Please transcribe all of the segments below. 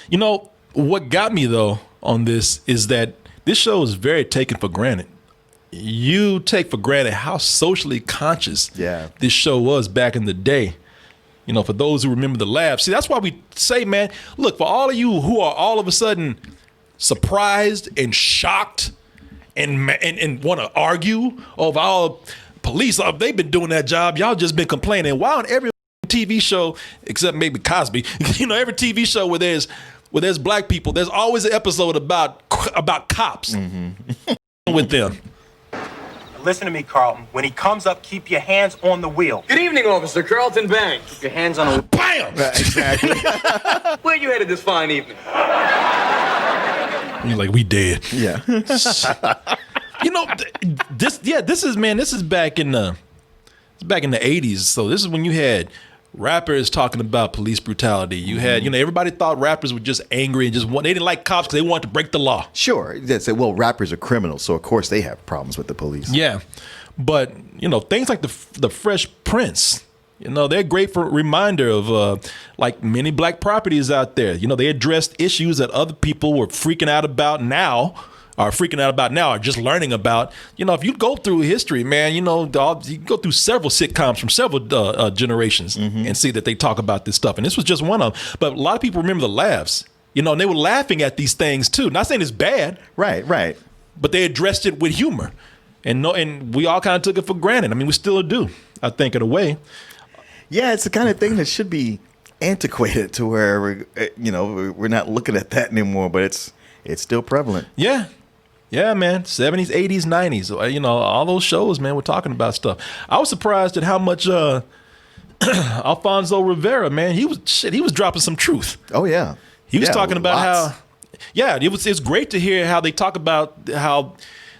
You know, what got me though on this is that this show is very taken for granted. You take for granted how socially conscious this show was back in the day. You know, for those who remember the laughs. See, that's why we say, man, look, for all of you who are all of a sudden surprised and shocked and want to argue over all police, they've been doing that job. Y'all just been complaining. Why on every TV show, except maybe Cosby, you know, every TV show where there's black people, there's always an episode about cops with them. Listen to me, Carlton. When he comes up, keep your hands on the wheel. Good evening, Officer Carlton Banks. Keep your hands on the wheel. Bam! Exactly. Where you headed this fine evening? You're like, we dead. Yeah. You know, this is back in the 80s. So this is when you had rappers talking about police brutality. You had, you know, everybody thought rappers were just angry and they didn't like cops because they wanted to break the law. Sure. They say, well, rappers are criminals, so of course they have problems with the police. Yeah. But, you know, things like the Fresh Prince, you know, they're great for a reminder of like many black properties out there. You know, they addressed issues that other people were freaking out about now, are just learning about. You know, if you go through history, man, you know, you go through several sitcoms from several generations and see that they talk about this stuff. And this was just one of them. But a lot of people remember the laughs, you know, and they were laughing at these things too. Not saying it's bad. Right. But they addressed it with humor. And we all kind of took it for granted. I mean, we still do, I think, in a way. Yeah, it's the kind of thing that should be antiquated to where we're not looking at that anymore, but it's still prevalent. Yeah, man. 70s, 80s, 90s. You know, all those shows, man, we're talking about stuff. I was surprised at how much Alfonso Rivera, man, he was dropping some truth. Oh, yeah. He was talking about lots. it's great to hear how they talk about how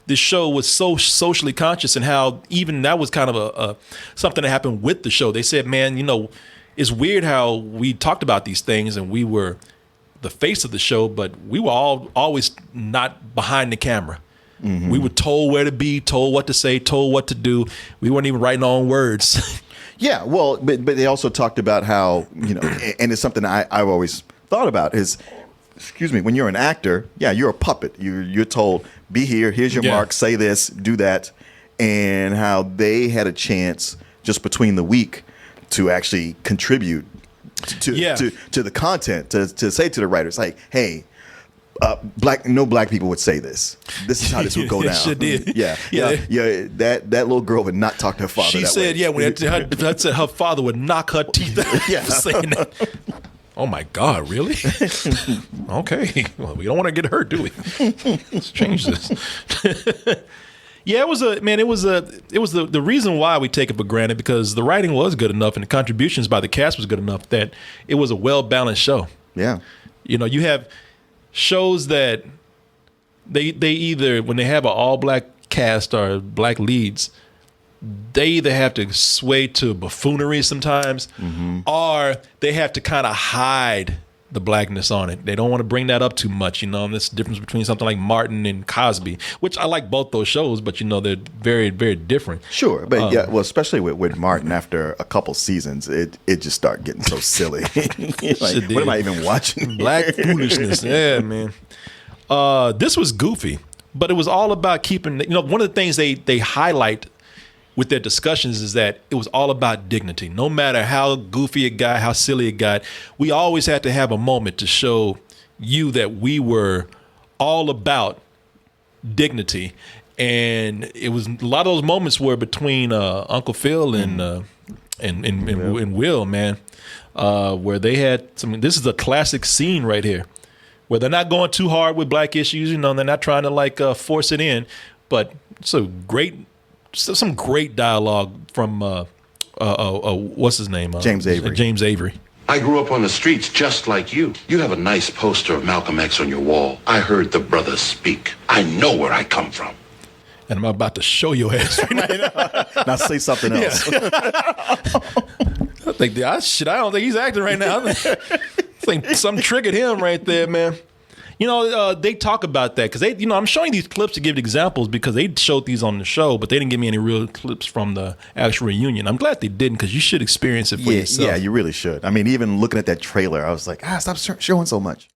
this show was so socially conscious and how even that was kind of a something that happened with the show. They said, man, you know, it's weird how we talked about these things and we were the face of the show, but we were always not behind the camera. We were told where to be, told what to say, told what to do. We weren't even writing our own words. Yeah, well, but they also talked about how, you know, and it's something I've always thought about is, when you're an actor, you're a puppet. You're told, be here, here's your mark, say this, do that, and how they had a chance just between the week to actually contribute to the content, to say to the writers, like, hey, no black people would say this. This is how this would go down. Sure did. Yeah. That little girl would not talk to her father. She that said, way. when that said her father would knock her teeth out for saying that. Oh my God, really? Okay. Well, we don't want to get hurt, do we? Let's change this. Yeah, it was the reason why we take it for granted, because the writing was good enough and the contributions by the cast was good enough that it was a well-balanced show. Yeah. You know, you have shows that they either, when they have an all-black cast or black leads, they either have to sway to buffoonery sometimes, or they have to kind of hide the blackness on it. They don't want to bring that up too much, you know. And this difference between something like Martin and Cosby, which I like both those shows, but you know they're very, very different. Sure, but especially with Martin, after a couple seasons, it just started getting so silly. Like, what am I even watching? Black foolishness, yeah, man. This was goofy, but it was all about keeping. You know, one of the things they highlight with their discussions is that it was all about dignity. No matter how goofy it got, how silly it got, we always had to have a moment to show you that we were all about dignity. And it was a lot of those moments were between Uncle Phil and Will, man, where they had some. This is a classic scene right here, where they're not going too hard with black issues, you know, and they're not trying to like force it in, but it's some great dialogue from what's his name? James Avery. James Avery. I grew up on the streets just like you. You have a nice poster of Malcolm X on your wall. I heard the brothers speak. I know where I come from. And I'm about to show your ass right now. Now say something else. Yeah. I don't think he's acting right now. I think something triggered him right there, man. You know, they talk about that because I'm showing these clips to give examples because they showed these on the show, but they didn't give me any real clips from the actual reunion. I'm glad they didn't, because you should experience it for yourself. Yeah, you really should. I mean, even looking at that trailer, I was like, stop showing so much.